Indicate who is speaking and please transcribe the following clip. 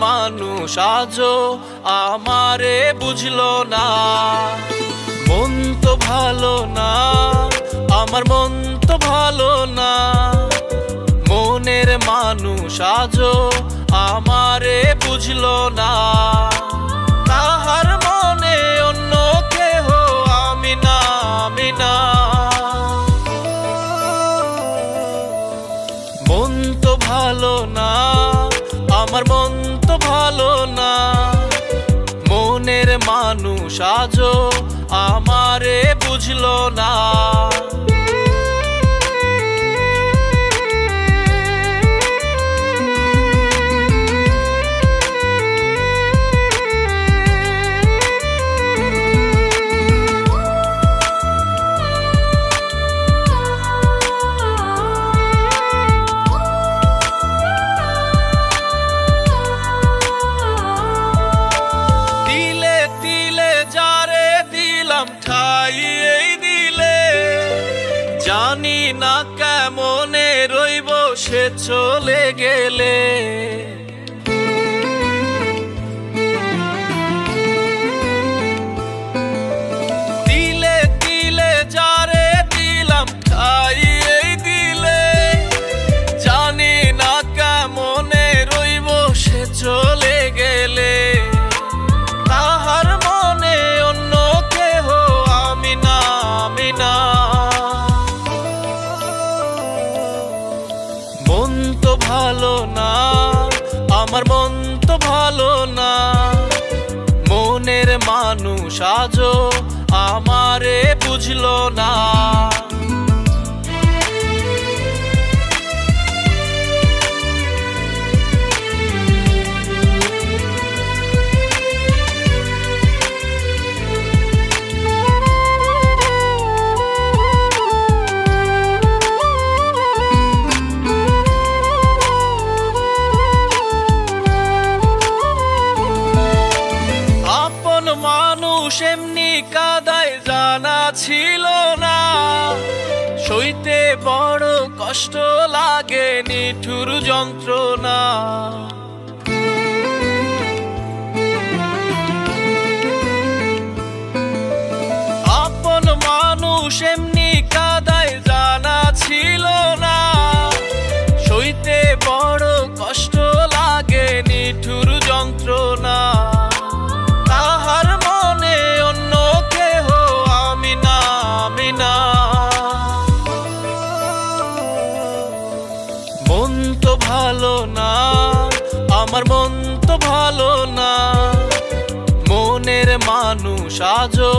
Speaker 1: মানুষ আজও আমারে বুঝলো না। মন তো ভালো না, আমার মন তো ভালো না। মনের মানুষ আজও আমারে বুঝলো না। তাহার মনে অন্য কেহ আমি না, আমি না। মন তো ভালো না, আমার মন তো ভালো না। মনের মানুষ আজও আমারে বুঝলো না। ঠাই এই দিলে জানি না কেমনে রইব সে চলে গেলে। দিলে দিলে যারে দিলাম ঠাই এই দিলে জানি না কেমনে রইব সে চলে গেলে। তাহার মনে অন্য কেহ আমি না, আমি না। মন তো ভালো না, আমার মন তো ভালো না। মনের মানুষ আজও আমারে বুঝলো না। মানুষ এমনি কাদায় জানা ছিল না। সইতে বড় কষ্ট লাগে নিঠুর যন্ত্রণা। আপন মানুষ এমনি কাদায় জানা ছিল না। সইতে বড় কষ্ট লাগে নিঠুর যন্ত্রণা। তাহার মনে অন্য কেহ আমি না, আমি না। মন তো ভালো না, আমার মন তো ভালো না। মনের মানুষ আজও